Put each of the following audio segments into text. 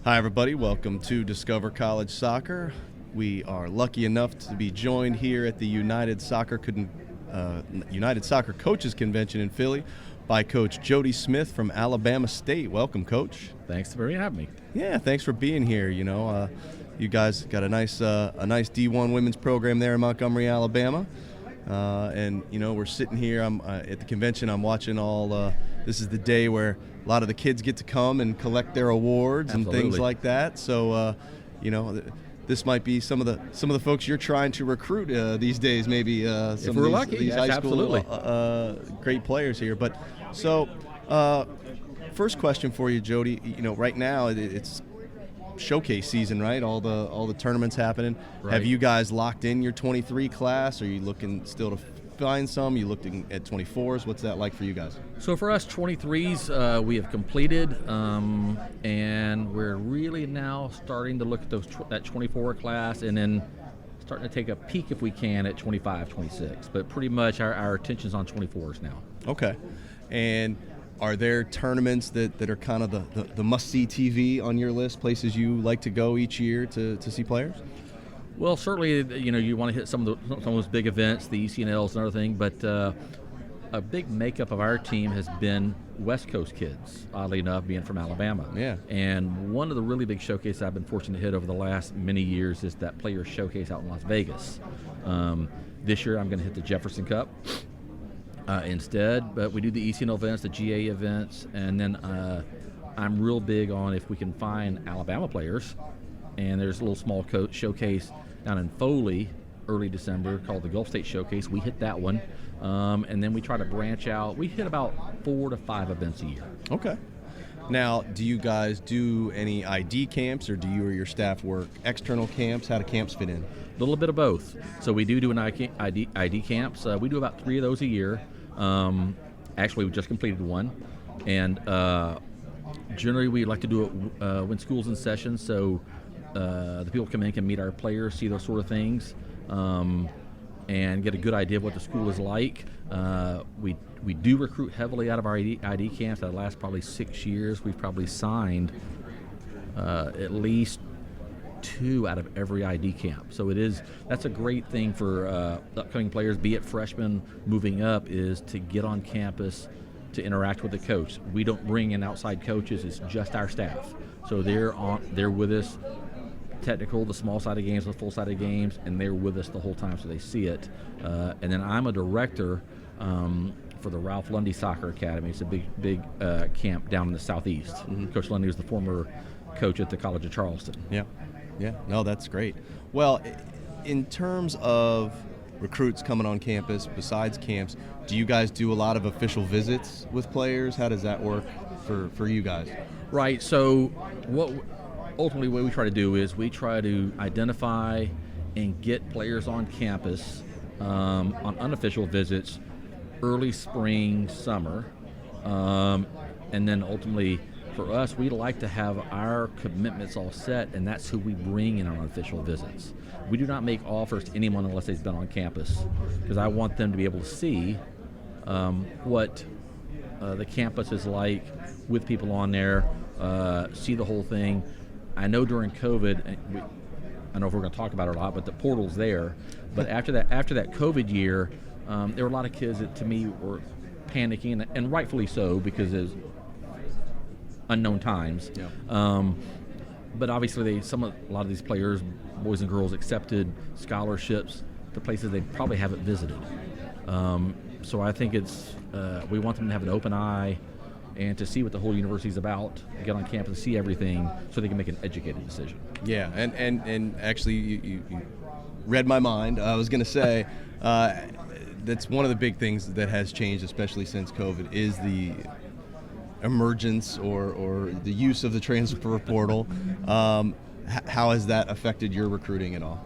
Hi, everybody. Welcome to Discover College Soccer. We are lucky enough to be joined here at the United Soccer Coaches Convention in Philly by Coach Jodie Smith from Alabama State. Welcome, Coach. Thanks for having me. Yeah, thanks for being here. You guys got a nice D1 women's program there in Montgomery, Alabama. And we're sitting here. I'm at the convention. I'm watching all. This is the day where a lot of the kids get to come and collect their awards and things like that. So, this might be some of the folks you're trying to recruit these days. Maybe some of these high school great players here. But so, first question for you, Jodie. Right now it's showcase season, right? All the tournaments happening. Right. Have you guys locked in your 23 class? Are you looking still to find some? You looking at 24s? What's that like for you guys? So for us, 23s we have completed, and we're really now starting to look at that 24 class, and then starting to take a peek if we can at 25, 26. But pretty much our attention's on 24s now. Okay. And are there tournaments that are kind of the must-see TV on your list, places you like to go each year to see players? Well, certainly, you want to hit some of those big events, the ECNLs and everything, but a big makeup of our team has been West Coast kids, oddly enough, being from Alabama. Yeah. And one of the really big showcases I've been fortunate to hit over the last many years is that player showcase out in Las Vegas. This year I'm going to hit the Jefferson Cup instead, but we do the ECNL events, the GA events, and then I'm real big on if we can find Alabama players, and there's a little small showcase down in Foley early December called the Gulf State Showcase. We hit that one, and then we try to branch out. We hit about 4 to 5 events a year. Okay. Now, do you guys do any ID camps, or do you or your staff work external camps? How do camps fit in? A little bit of both. So we do an ID camps. We do about 3 of those a year. Actually, we just completed one, and generally we like to do it when school's in session, so the people come in can meet our players, see those sort of things, and get a good idea of what the school is like. We do recruit heavily out of our ID camps. That last probably 6 years, we've probably signed at least 2 out of every ID camp. So that's a great thing for upcoming players, be it freshmen moving up, is to get on campus to interact with the coach. We don't bring in outside coaches, it's just our staff. So they're with us, technical, the small-sided games, the full-sided games, and they're with us the whole time, so they see it. And then I'm a director for the Ralph Lundy Soccer Academy. It's a big camp down in the southeast. Mm-hmm. Coach Lundy was the former coach at the College of Charleston. Yeah, no, that's great. Well, in terms of recruits coming on campus, besides camps, do you guys do a lot of official visits with players? How does that work for you guys? Right, so ultimately what we try to do is we try to identify and get players on campus on unofficial visits early spring, summer, and then ultimately for us, we like to have our commitments all set, and that's who we bring in on unofficial visits. We do not make offers to anyone unless they've been on campus, because I want them to be able to see what the campus is like with people on there, see the whole thing. I know during COVID, I don't know if we're going to talk about it a lot, but the portal's there. But after that COVID year, there were a lot of kids that to me were panicking, and rightfully so, because it's unknown times. Yeah. But obviously, a lot of these players, boys and girls, accepted scholarships to places they probably haven't visited. So I think we want them to have an open eye and to see what the whole university is about, get on campus and see everything so they can make an educated decision. Yeah, and actually you read my mind. I was going to say that's one of the big things that has changed, especially since COVID, is the emergence or the use of the transfer portal. How has that affected your recruiting at all?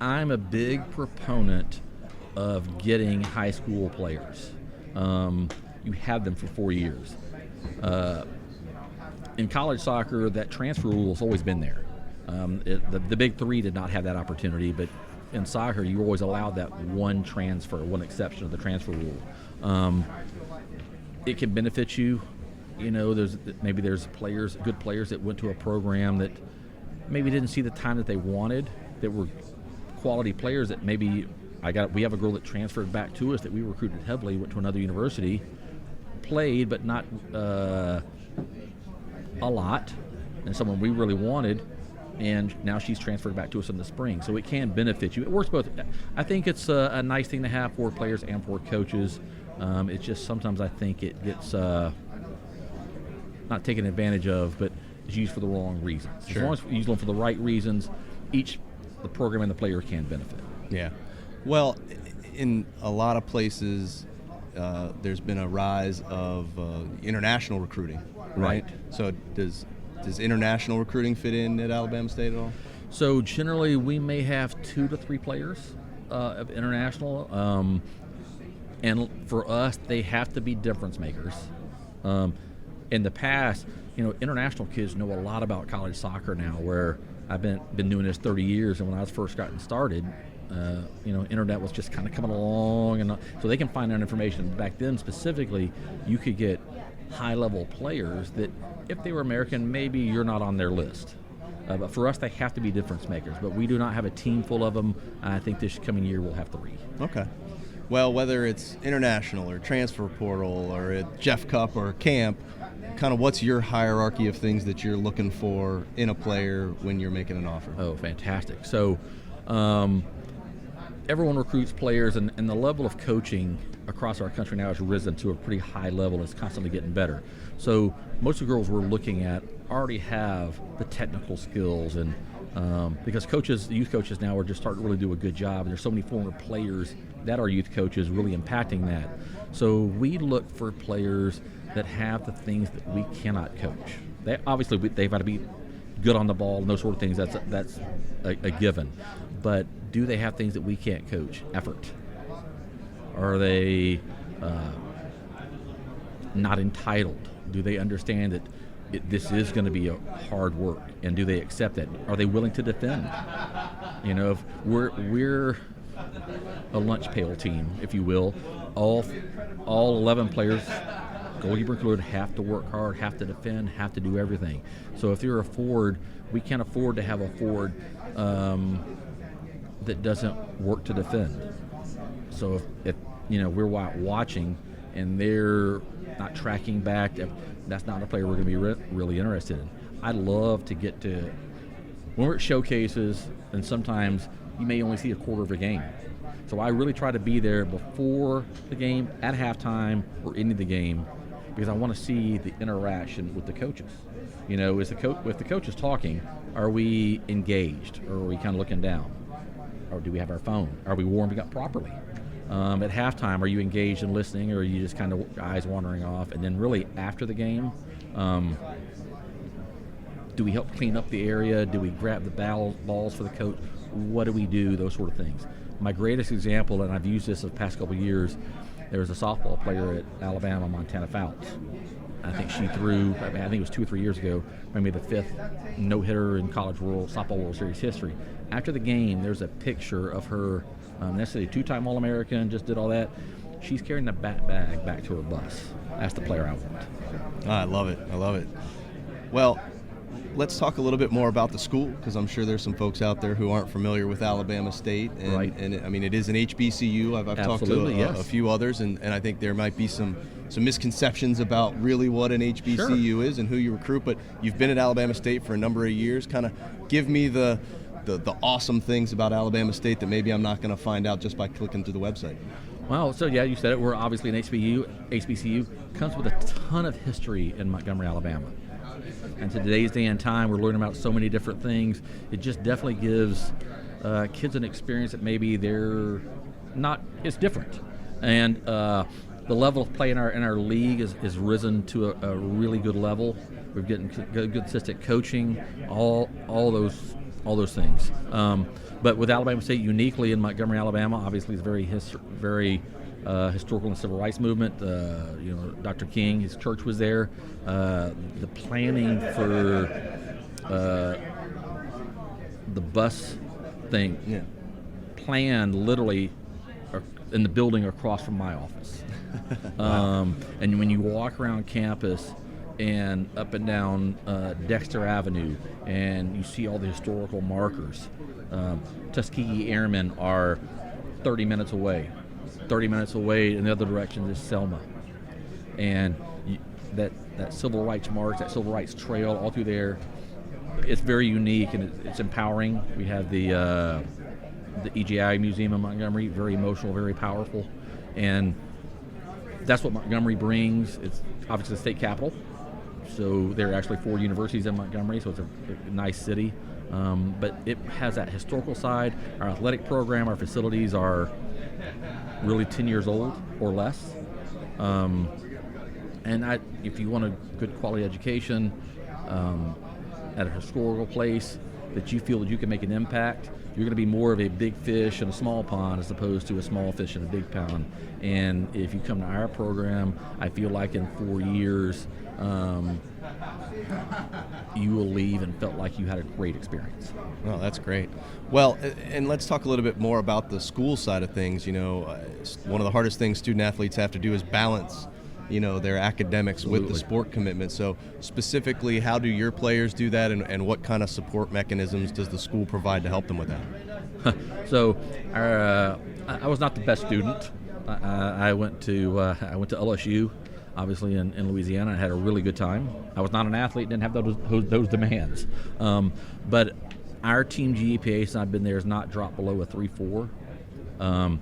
I'm a big proponent of getting high school players. You have them for 4 years. In college soccer, that transfer rule has always been there. The Big Three did not have that opportunity, but in soccer, you always allowed that one transfer, one exception of the transfer rule. It can benefit you there's good players that went to a program that maybe didn't see the time that they wanted, that were quality players that maybe we have a girl that transferred back to us that we recruited heavily, went to another university, played but not a lot, and someone we really wanted, and now she's transferred back to us in the spring. So it can benefit you. It works both. I think it's a nice thing to have for players and for coaches. It's just sometimes I think it gets not taken advantage of, but it's used for the wrong reasons. Sure. As long as you use them for the right reasons, the program and the player can benefit. Yeah. Well, in a lot of places, there's been a rise of international recruiting, right? So does international recruiting fit in at Alabama State at all? So generally, we may have 2 to 3 players of international, and for us, they have to be difference makers. In the past, international kids know a lot about college soccer now, where I've been doing this 30 years, and when I was first gotten started, internet was just kind of coming along, and so they can find that information. Back then, specifically, you could get high-level players that, if they were American, maybe you're not on their list. But for us, they have to be difference makers. But we do not have a team full of them. I think this coming year we'll have 3. Okay. Well, whether it's international or transfer portal or at Jeff Cup or camp, kind of what's your hierarchy of things that you're looking for in a player when you're making an offer? Oh, fantastic. So everyone recruits players, and the level of coaching across our country now has risen to a pretty high level. It's constantly getting better. So most of the girls we're looking at already have the technical skills, and because youth coaches now are just starting to really do a good job, and there's so many former players that are youth coaches really impacting that. So we look for players that have the things that we cannot coach. They've got to be good on the ball and those sort of things. That's a given. But do they have things that we can't coach? Effort. Are they not entitled? Do they understand that this is going to be a hard work, and do they accept that? Are they willing to defend? If we're a lunch pail team, if you will, all 11 players, goalkeeper included, have to work hard, have to defend, have to do everything. So if you're a forward, we can't afford to have a forward that doesn't work to defend. So if we're watching and they're not tracking back, that's not a player we're going to be really interested in. I'd love to get to when we're at showcases, and sometimes you may only see a quarter of a game. So I really try to be there before the game, at halftime, or into the game, because I want to see the interaction with the coaches. If the coach is talking, are we engaged, or are we kind of looking down? Or do we have our phone? Are we warming up properly? At halftime, are you engaged and listening, or are you just kind of eyes wandering off? And then really after the game, do we help clean up the area? Do we grab the balls for the coach? What do we do? Those sort of things. My greatest example, and I've used this the past couple of years, there was a softball player at Alabama, Montana Fouts. I think she threw, I think it was 2 or 3 years ago, maybe the 5th no-hitter in college softball World Series history. After the game, there's a picture of her, necessarily 2-time All-American, just did all that. She's carrying the bat bag back to her bus. That's the player I want. I love it. Well, let's talk a little bit more about the school, because I'm sure there's some folks out there who aren't familiar with Alabama State. And, right. And it is an HBCU. I've talked to a few others, and I think there might be some misconceptions about really what an HBCU is and who you recruit. But you've been at Alabama State for a number of years. Kind of give me the awesome things about Alabama State that maybe I'm not going to find out just by clicking through the website. Well, so yeah, you said it. We're obviously an HBCU comes with a ton of history in Montgomery, Alabama. And today's day and time, we're learning about so many different things. It just definitely gives kids an experience that maybe they're not. It's different, and the level of play in our league is risen to a really good level. We're getting good consistent coaching, all those things. But with Alabama State uniquely in Montgomery, Alabama, obviously it's very historical in the civil rights movement. Dr. King, his church was there. The planning for the bus thing planned literally in the building across from my office. Wow. And when you walk around campus, and up and down Dexter Avenue, and you see all the historical markers. Tuskegee Airmen are 30 minutes away. 30 minutes away in the other direction is Selma. And that civil rights march, that civil rights trail all through there, it's very unique and it's empowering. We have the EGI Museum in Montgomery, very emotional, very powerful. And that's what Montgomery brings. It's obviously the state capital. So there are actually 4 universities in Montgomery, so it's a nice city. But it has that historical side. Our athletic program, our facilities are really 10 years old or less. And if you want a good quality education at a historical place that you feel that you can make an impact, you're going to be more of a big fish in a small pond as opposed to a small fish in a big pond. And if you come to our program, I feel like in 4 years, you will leave and felt like you had a great experience. Oh, that's great. Well, and let's talk a little bit more about the school side of things. One of the hardest things student athletes have to do is balance, their academics with the sport commitment. So specifically, how do your players do that, and what kind of support mechanisms does the school provide to help them with that? So I was not the best student. I went to LSU, obviously in Louisiana. I had a really good time. I was not an athlete, didn't have those demands. But our team GPA, since I've been there, has not dropped below a 3.4.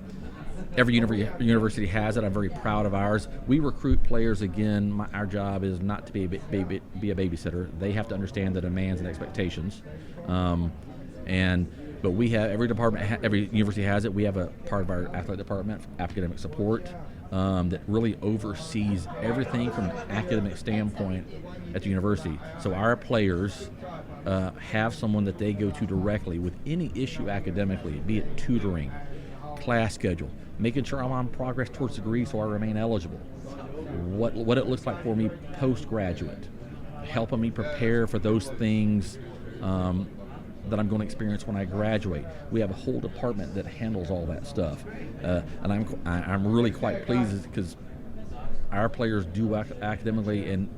Every university has it. I'm very proud of ours. We recruit players again. Our job is not to be a babysitter. They have to understand the demands and expectations. But we have every university has it. We have a part of our athletic department, academic support, that really oversees everything from an academic standpoint at the university. So our players have someone that they go to directly with any issue academically, be it tutoring, class schedule, making sure I'm on progress towards degree so I remain eligible, what it looks like for me postgraduate, helping me prepare for those things that I'm going to experience when I graduate. We have a whole department that handles all that stuff, and I'm really quite pleased because our players do academically and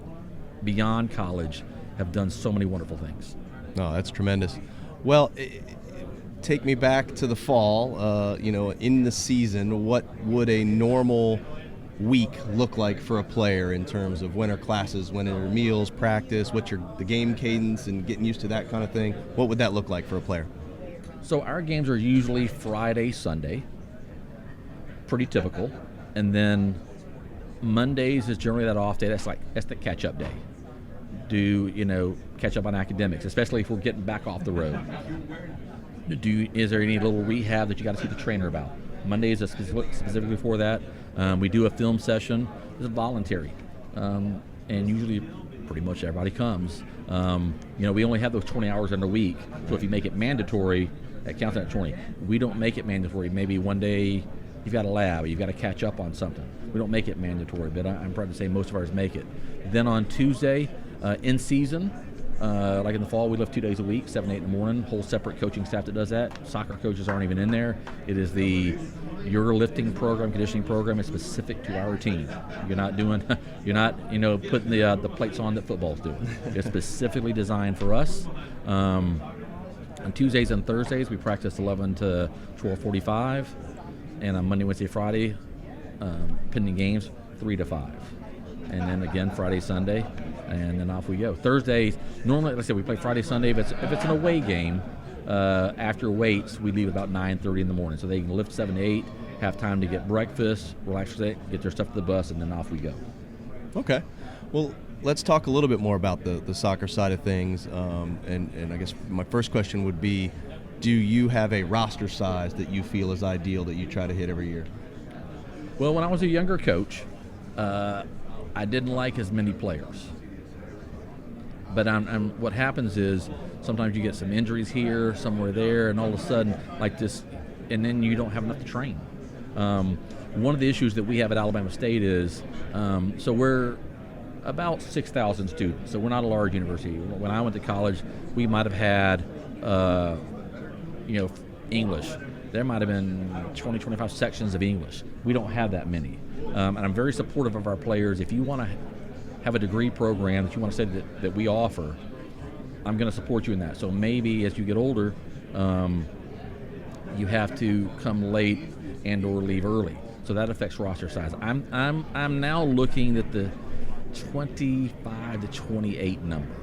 beyond college have done so many wonderful things. Oh, that's tremendous. Well, take me back to the fall. In the season, what would a normal week look like for a player in terms of when are classes, when are meals, practice, what's the game cadence and getting used to that kind of thing? What would that look like for a player? So our games are usually Friday, Sunday, pretty typical, and then Mondays is generally that off day. That's the catch-up day. Catch up on academics, especially if we're getting back off the road. Is there any little rehab that you got to see the trainer about? Mondays is specifically for that. We do a film session. It's voluntary, and usually pretty much everybody comes. We only have those 20 hours in a week, so if you make it mandatory, that counts at 20. We don't make it mandatory. Maybe one day you've got a lab, or you've got to catch up on something. We don't make it mandatory, but I'm proud to say most of ours make it. Then on Tuesday, in season, like in the fall, we lift 2 days a week, 7 to 8 in the morning. Whole separate coaching staff that does that. Soccer coaches aren't even in there. It is your lifting program, conditioning program is specific to our team. You're not putting the plates on that football's doing. It's specifically designed for us. On Tuesdays and Thursdays, we practice 11 to 12:45, and on Monday, Wednesday, Friday, pending games, 3 to 5. And then again Friday, Sunday, and then off we go. Thursdays, normally, like I said, we play Friday, Sunday. If it's an away game, after weights, we leave about 9:30 in the morning, so they can lift 7 to 8, have time to get breakfast, relax for a second, get their stuff to the bus, and then off we go. Okay. Well, let's talk a little bit more about the soccer side of things. And I guess my first question would be, do you have a roster size that you feel is ideal that you try to hit every year? Well, when I was a younger coach, I didn't like as many players. But what happens is sometimes you get some injuries here, somewhere there, and all of a sudden, like this, and then you don't have enough to train. One of the issues that we have at Alabama State is, so we're about 6,000 students, so we're not a large university. When I went to college, we might have had, English. There might have been 20, 25 sections of English. We don't have that many. And I'm very supportive of our players. If you want to have a degree program that you want to say that we offer, I'm going to support you in that. So maybe as you get older, you have to come late and or leave early. So that affects roster size. I'm now looking at the 25 to 28 number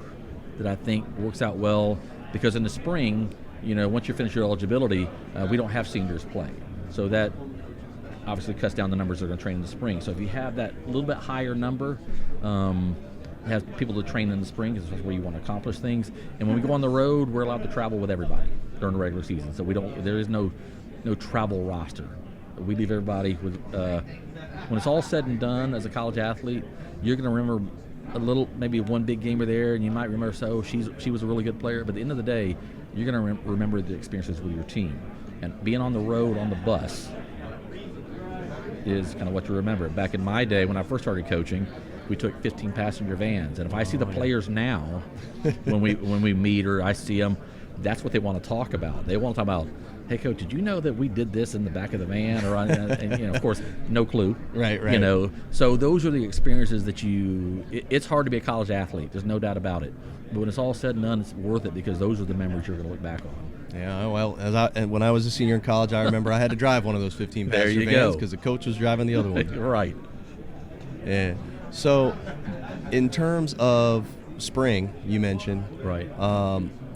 that I think works out well, because in the spring, once you finish your eligibility, we don't have seniors play. So that obviously cuts down the numbers that are going to train in the spring. So if you have that little bit higher number, has people to train in the spring, because that's where you want to accomplish things. And when we go on the road, we're allowed to travel with everybody during the regular season. So there is no travel roster. We leave everybody with, when it's all said and done as a college athlete, you're going to remember a little, maybe one big gamer there, and you might remember, she was a really good player. But at the end of the day, you're going to remember the experiences with your team. And being on the road on the bus is kind of what you remember. Back in my day, when I first started coaching, we took 15 passenger vans. And if I see the players now, when we meet or I see them, that's what they want to talk about. They want to talk about, hey, coach, did you know that we did this in the back of the van? Or, and, of course, no clue. Right. So those are the experiences that it's hard to be a college athlete. There's no doubt about it. But when it's all said and done, it's worth it, because those are the memories you're going to look back on. Yeah, well, when I was a senior in college, I remember I had to drive one of those 15 passenger vans because the coach was driving the other one. Right. Yeah. So, in terms of spring, you mentioned. Right.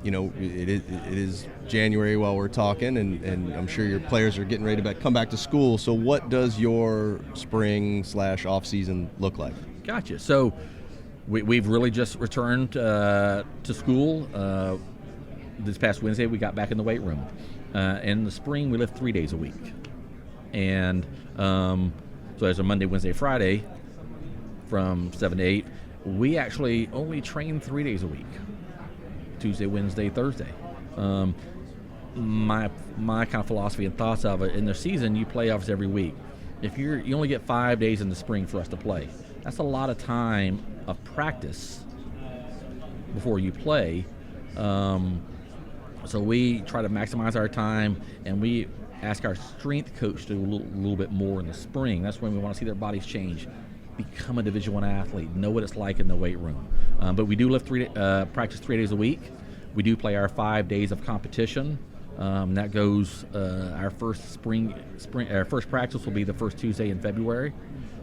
It is January while we're talking, and I'm sure your players are getting ready to come back to school. So what does your spring/off season look like? Gotcha. So we've really just returned to school. This past Wednesday, we got back in the weight room. In the spring, we lift 3 days a week. And so there's a Monday, Wednesday, Friday from 7 to 8. We actually only train 3 days a week. Tuesday, Wednesday, Thursday. My kind of philosophy and thoughts of it, in the season, you playoffs every week. If you only get 5 days in the spring for us to play, that's a lot of time of practice before you play. So we try to maximize our time, and we ask our strength coach to do a little bit more in the spring. That's when we want to see their bodies change, become a Division I athlete, know what it's like in the weight room. But we do practice 3 days a week. We do play our 5 days of competition. That goes, our first our first practice will be the first Tuesday in February.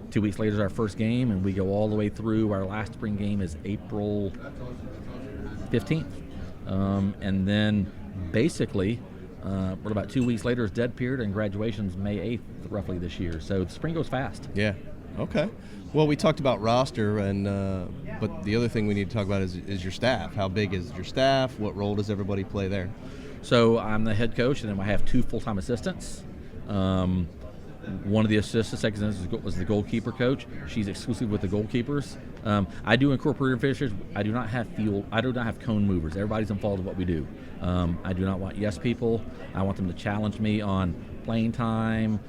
2 weeks later is our first game, and we go all the way through. Our last spring game is April 15th. And then basically, about 2 weeks later is dead period, and graduation's May 8th, roughly this year. So the spring goes fast. Yeah. Okay. Well, we talked about roster, but the other thing we need to talk about is your staff. How big is your staff? What role does everybody play there? So I'm the head coach, and then I have 2 full-time assistants. One of the assistants was the goalkeeper coach. She's exclusive with the goalkeepers. I do incorporate finishers. I do not have cone movers. Everybody's involved in what we do. I do not want yes people. I want them to challenge me on playing time,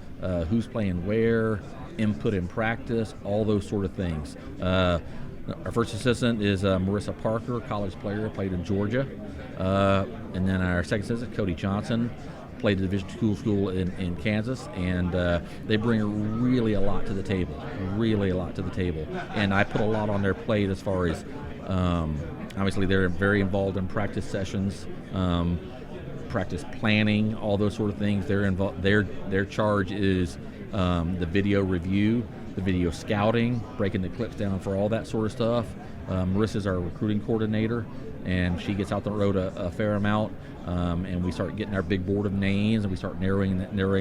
who's playing where, input in practice, all those sort of things. Our first assistant is Marissa Parker, college player, played in Georgia. And then our second assistant, Cody Johnson, played at Division II school in Kansas, and they bring really a lot to the table, And I put a lot on their plate as far as, obviously they're very involved in practice sessions, practice planning, all those sort of things. They're involved. Their charge is the video review, the video scouting, breaking the clips down for all that sort of stuff. Marissa's our recruiting coordinator, and she gets out the road a fair amount, and we start getting our big board of names, and we start narrowing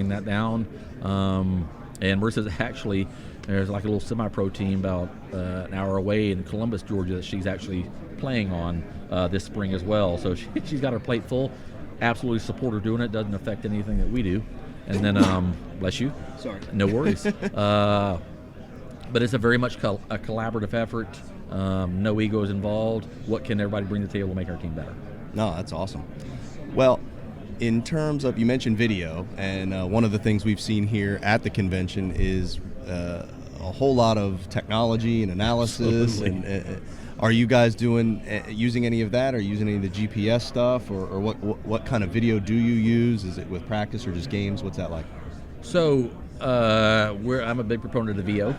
that down. And Marissa's actually, there's like a little semi-pro team about an hour away in Columbus, Georgia, that she's actually playing on this spring as well. So she's got her plate full. Absolutely support her doing it. Doesn't affect anything that we do. And then, bless you. Sorry. No worries. But it's a very much a collaborative effort. No egos involved. What can everybody bring to the table to make our team better? No, that's awesome. Well, in terms of, you mentioned video, and one of the things we've seen here at the convention is a whole lot of technology and analysis. And are you guys using any of that, or using any of the GPS stuff, or what kind of video do you use? Is it with practice or just games? What's that like? So I'm a big proponent of VO.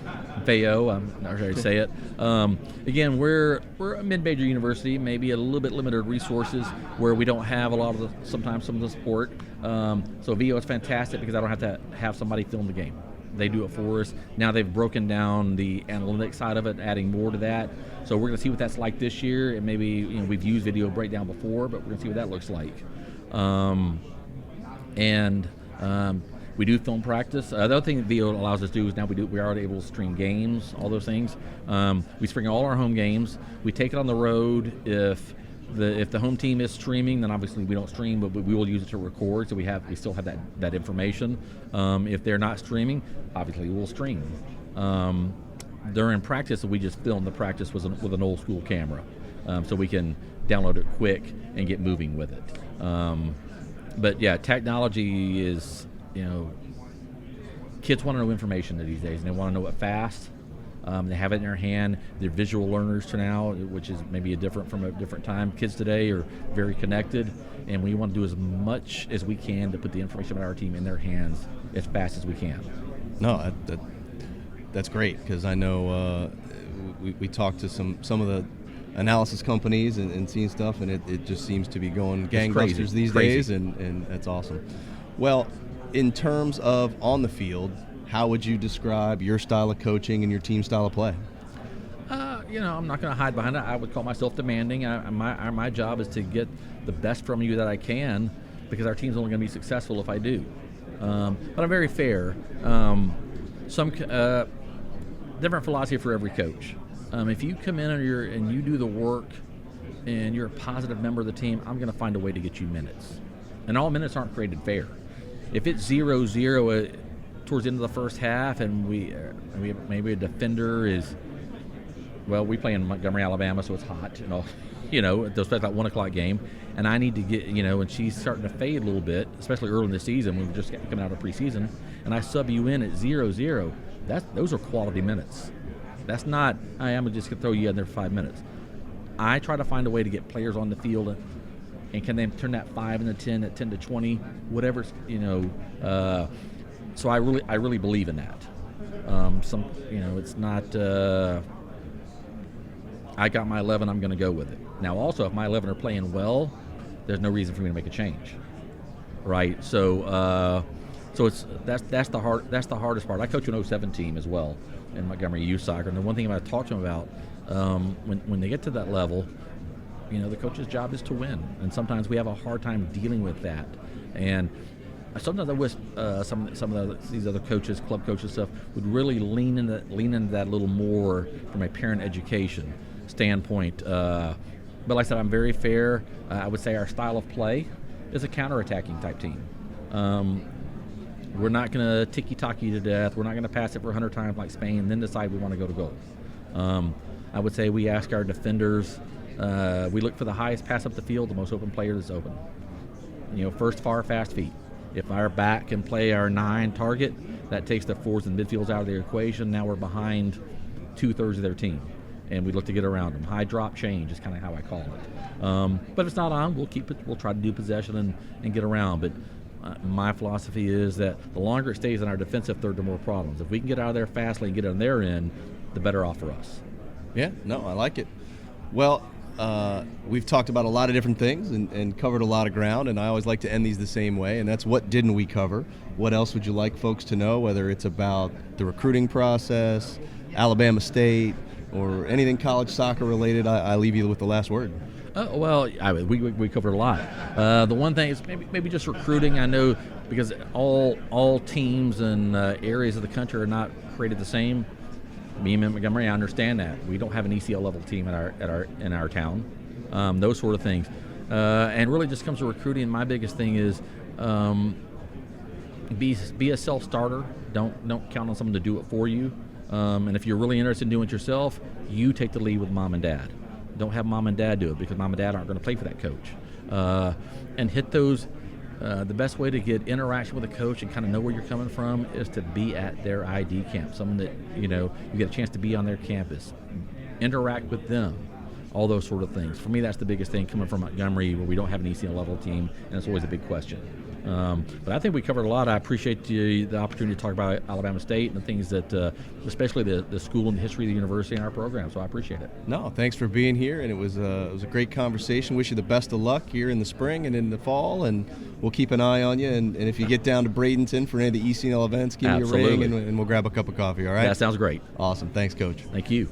I'm not sure how to say it. Again, we're a mid-major university, maybe a little bit limited resources where we don't have a lot of sometimes some of the support. So VO is fantastic because I don't have to have somebody film the game. They do it for us. Now they've broken down the analytics side of it, adding more to that. So we're going to see what that's like this year. And maybe we've used video breakdown before, but we're going to see what that looks like. We do film practice. The other thing that VO allows us to do is now we are able to stream games, all those things. We stream all our home games. We take it on the road. If the home team is streaming, then obviously we don't stream, but we will use it to record. So we still have that information. If they're not streaming, obviously we'll stream. During practice, we just film the practice with an old school camera, so we can download it quick and get moving with it. But yeah, technology is. Kids want to know information these days, and they want to know it fast. They have it in their hand. They're visual learners now, which is maybe from a different time. Kids today are very connected, and we want to do as much as we can to put the information about our team in their hands as fast as we can. No, that's great, because I know we talked to some of the analysis companies and seeing stuff, and it just seems to be going gangbusters these days, and that's awesome. Well, in terms of on the field, how would you describe your style of coaching and your team style of play? I'm not going to hide behind it. I would call myself demanding. My job is to get the best from you that I can, because our team's only going to be successful if I do. But I'm very fair. Some different philosophy for every coach. If you come in and you do the work and you're a positive member of the team, I'm going to find a way to get you minutes. And all minutes aren't created fair. If it's 0-0 towards the end of the first half, and maybe a defender is, we play in Montgomery, Alabama, so it's hot, especially that 1 o'clock game, and I need to get, and she's starting to fade a little bit, especially early in the season when we're just coming out of preseason, and I sub you in at 0-0. Those are quality minutes. That's not, I'm just going to throw you in there for 5 minutes. I try to find a way to get players on the field, and can they turn that 5 into 10, that 10 to 20, whatever, so I really believe in that. It's not, I got my 11, I'm going to go with it. Now also, if my 11 are playing well, there's no reason for me to make a change, right? So that's the hardest part. I coach an 07 team as well in Montgomery youth soccer, and the one thing I talk to them about, when they get to that level, the coach's job is to win, and sometimes we have a hard time dealing with that. And sometimes I wish some of these other coaches, club coaches, stuff would really lean into that a little more from a parent education standpoint. But like I said, I'm very fair. I would say our style of play is a counterattacking type team. We're not going to ticky-tacky to death. We're not going to pass it for 100 times like Spain and then decide we want to go to goal. I would say we ask our defenders. We look for the highest pass up the field, the most open player that's open. First far, fast feet. If our back can play our 9 target, that takes the forwards and midfields out of the equation. Now we're behind 2/3 of their team, and we look to get around them. High drop change is kind of how I call it. But if it's not on, we'll keep it. We'll try to do possession and get around. But my philosophy is that the longer it stays in our defensive third, the more problems. If we can get out of there fastly and get on their end, the better off for us. Yeah, no, I like it. Well, we've talked about a lot of different things and covered a lot of ground, and I always like to end these the same way, and that's what didn't we cover? What else would you like folks to know, whether it's about the recruiting process, Alabama State, or anything college soccer related? I leave you with the last word. We covered a lot. The one thing is maybe just recruiting. I know because all teams and areas of the country are not created the same. Me and Montgomery, I understand that. We don't have an ECL level team in our town. Those sort of things, and really just comes to recruiting. My biggest thing is be a self starter. Don't count on someone to do it for you. And if you're really interested in doing it yourself, you take the lead with mom and dad. Don't have mom and dad do it, because mom and dad aren't going to play for that coach. And hit those. The best way to get interaction with a coach and kind of know where you're coming from is to be at their ID camp, someone that you get a chance to be on their campus, interact with them, all those sort of things. For me, that's the biggest thing coming from Montgomery, where we don't have an ECL level team, and it's always a big question. But I think we covered a lot. I appreciate the opportunity to talk about Alabama State and the things that, especially the school and the history of the university and our program. So I appreciate it. No, thanks for being here, and it was a great conversation. Wish you the best of luck here in the spring and in the fall, and we'll keep an eye on you. And if you get down to Bradenton for any of the ECNL events, give me a ring, and we'll grab a cup of coffee. All right? That sounds great. Awesome. Thanks, Coach. Thank you.